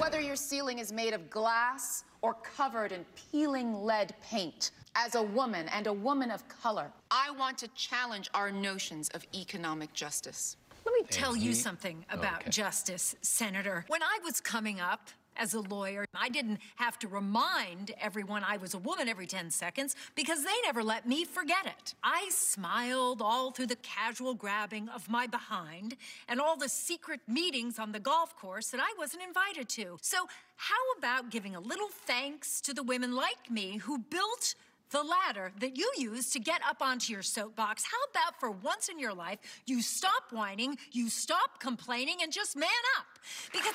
Whether your ceiling is made of glass or covered in peeling lead paint, as a woman and a woman of color, I want to challenge our notions of economic justice. Let me tell you something about justice, Senator. When I was coming up as a lawyer, I didn't have to remind everyone I was a woman every 10 seconds because they never let me forget it. I smiled all through the casual grabbing of my behind and all the secret meetings on the golf course that I wasn't invited to. So how about giving a little thanks to the women like me who built the ladder that you use to get up onto your soapbox? How about for once in your life, you stop whining, you stop complaining, and just man up? Because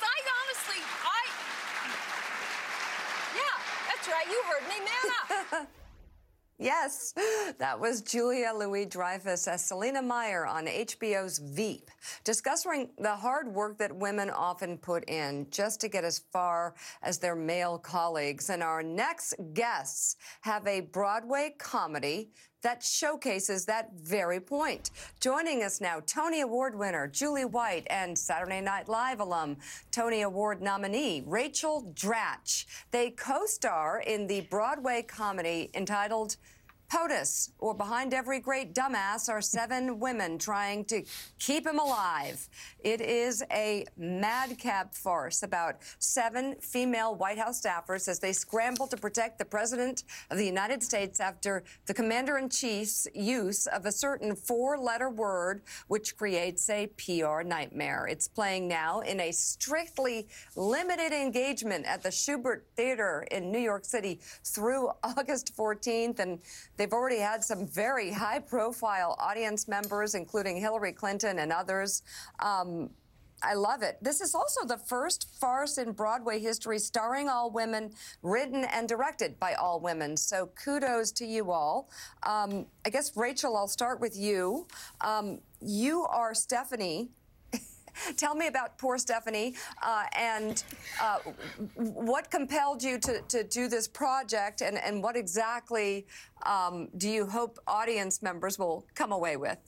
yeah, that's right, you heard me, man up. Yes, that was Julia Louis-Dreyfus as Selena Meyer on HBO's Veep, discussing the hard work that women often put in just to get as far as their male colleagues. And our next guests have a Broadway comedy that showcases that very point. Joining us now, Tony Award winner Julie White and Saturday Night Live alum, Tony Award nominee Rachel Dratch. They co-star in the Broadway comedy entitled Potus, or Behind Every Great Dumbass are 7 women trying to keep him alive. It is a madcap farce about 7 female White House staffers as they scramble to protect the President of the United States after the Commander-in-Chief's use of a certain 4-letter word, which creates a PR nightmare. It's playing now in a strictly limited engagement at the Schubert Theater in New York City through August 14th, and they've already had some very high-profile audience members, including Hillary Clinton and others. I love it. This is also the first farce in Broadway history starring all women, written and directed by all women. So kudos to you all. I guess, Rachel, I'll start with you. You are Stephanie. Tell me about poor Stephanie and what compelled you to do this project, and what exactly do you hope audience members will come away with?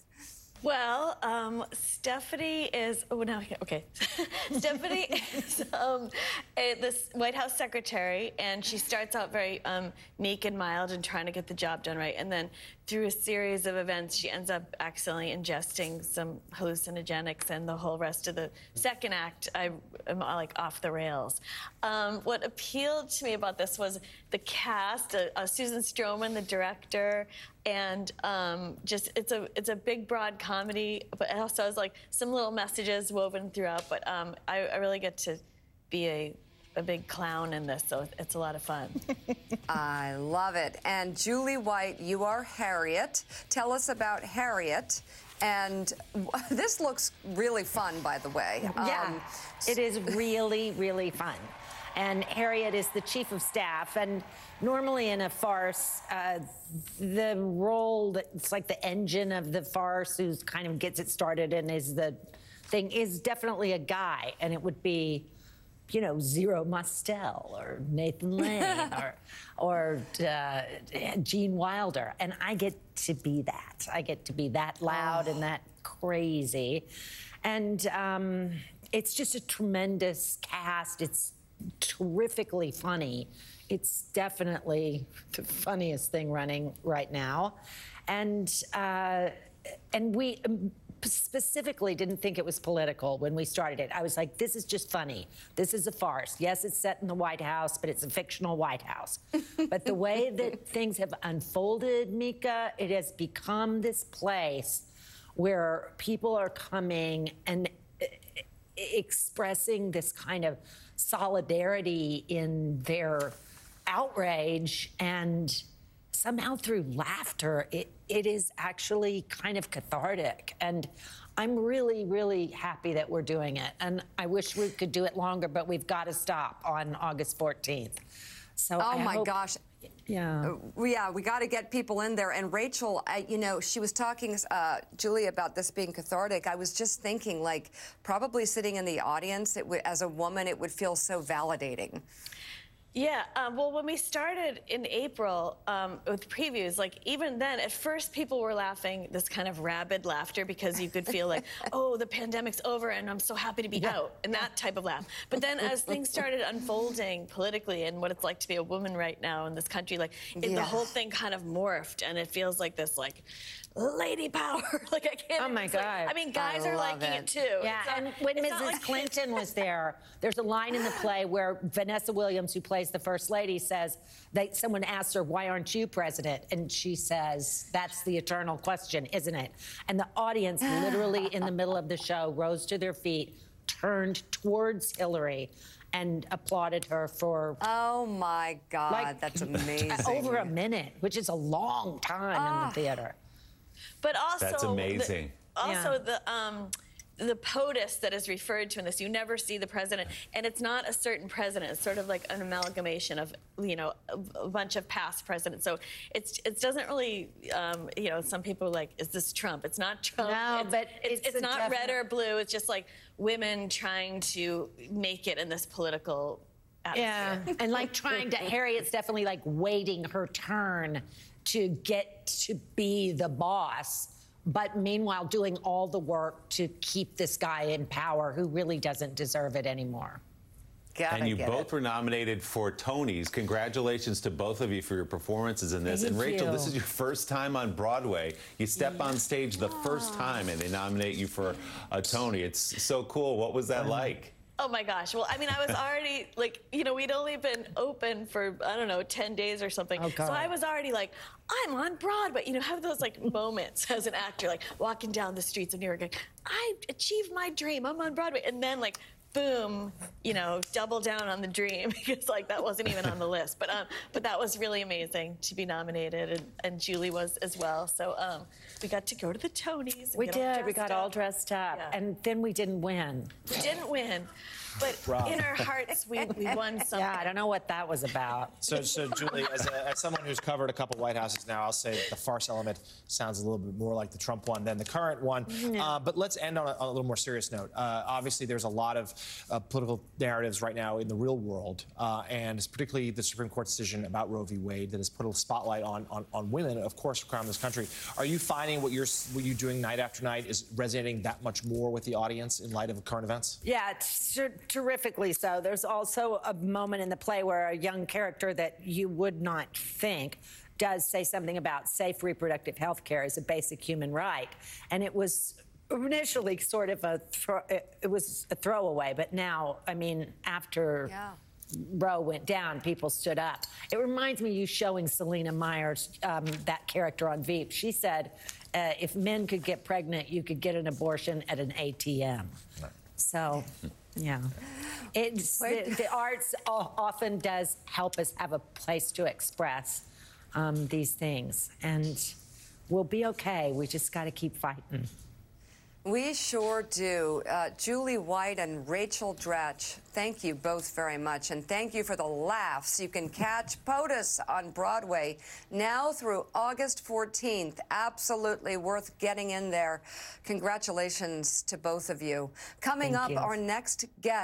Well, Stephanie is, Stephanie is this White House secretary, and she starts out very meek and mild and trying to get the job done right. And then through a series of events, she ends up accidentally ingesting some hallucinogenics, and the whole rest of the second act, I am like off the rails. What appealed to me about this was the cast, Susan Stroman, the director, and just it's a big, broad comedy, but it also has like some little messages woven throughout. But I really get to be a big clown in this, so it's a lot of fun. I love it. And Julie White, you are Harriet. Tell us about Harriet. And this looks really fun, by the way. Yeah, it is really, really fun. And Harriet is the chief of staff, and normally in a farce, the role that's like the engine of the farce, who kind of gets it started and is the thing, is definitely a guy, and it would be, you know, Zero Mostel or Nathan Lane or Gene Wilder, and I get to be that. I get to be that loud and that crazy, and it's just a tremendous cast. It's terrifically funny. It's definitely the funniest thing running right now, and we specifically didn't think it was political when we started it. I was like, this is just funny. This is a farce. Yes, it's set in the White House, but it's a fictional White House. But the way that things have unfolded, Mika, it has become this place where people are coming and expressing this kind of solidarity in their outrage, and somehow through laughter, it is actually kind of cathartic. And I'm really, really happy that we're doing it. And I wish we could do it longer, but we've got to stop on August 14th. So oh my gosh. Yeah. Yeah, we got to get people in there. And Rachel, you know, she was talking, Julie, about this being cathartic. I was just thinking, like, probably sitting in the audience, as a woman, it would feel so validating. Yeah, well, when we started in April with previews, like even then, at first people were laughing, this kind of rabid laughter, because you could feel like, oh, the pandemic's over and I'm so happy to be out, and that type of laugh. But then as things started unfolding politically and what it's like to be a woman right now in this country, like the whole thing kind of morphed, and it feels like this like lady power. Like I can't. Oh my God. Like, I mean, guys are liking it too. Yeah, and when Mrs. Clinton was there, there's a line in the play where Vanessa Williams, who plays the First Lady, says that someone asks her, "Why aren't you president?" And she says, "That's the eternal question, isn't it?" And the audience, literally in the middle of the show, rose to their feet, turned towards Hillary, and applauded her for... Oh, my God, that's amazing. Over a minute, which is a long time in the theater. But also, that's amazing. The Potus that is referred to in this, you never see the president, and it's not a certain president. It's sort of like an amalgamation of, you know, a bunch of past presidents. So it doesn't really, you know, some people are like, is this Trump? It's not Trump. No, but it's not red or blue. It's just like women trying to make it in this political atmosphere. Yeah, and like Harriet's definitely like waiting her turn to get to be the boss, but meanwhile doing all the work to keep this guy in power who really doesn't deserve it anymore. And you both were nominated for Tonys. Congratulations to both of you for your performances in this. And Rachel, this is your first time on Broadway. You step on stage the first time and they nominate you for a Tony. It's so cool. What was that like? Oh my gosh. Well, I mean, I was already like, you know, we'd only been open for, I don't know, 10 days or something. Oh, God. So I was already like, I'm on Broadway. You know, have those like moments as an actor, like walking down the streets of New York, going, I achieved my dream. I'm on Broadway. And then like, boom, you know, double down on the dream, because like that wasn't even on the list. But that was really amazing to be nominated, and Julie was as well. So we got to go to the Tonys. We did. We got all dressed up, and then we didn't win. We didn't win, but in our hearts, we won something. Yeah, I don't know what that was about. So Julie, as someone who's covered a couple White Houses now, I'll say the farce element sounds a little bit more like the Trump one than the current one. But let's end on a little more serious note. Obviously, there's a lot of political narratives right now in the real world, and particularly the Supreme Court's decision about Roe v. Wade that has put a spotlight on women, of course, around this country. Are you finding what you're doing night after night is resonating that much more with the audience in light of current events? Yeah, it's terrifically so. There's also a moment in the play where a young character that you would not think does say something about safe reproductive health care as a basic human right. And it was initially sort of it was a throwaway, but now, I mean, after Roe went down, people stood up. It reminds me of you showing Selena Meyer's, that character on Veep. She said, if men could get pregnant, you could get an abortion at an ATM. So, yeah. The arts often does help us have a place to express these things. And we'll be okay. We just got to keep fighting. We sure do. Julie White and Rachel Dratch, thank you both very much. And thank you for the laughs. You can catch Potus on Broadway now through August 14th. Absolutely worth getting in there. Congratulations to both of you. Coming up, our next guest.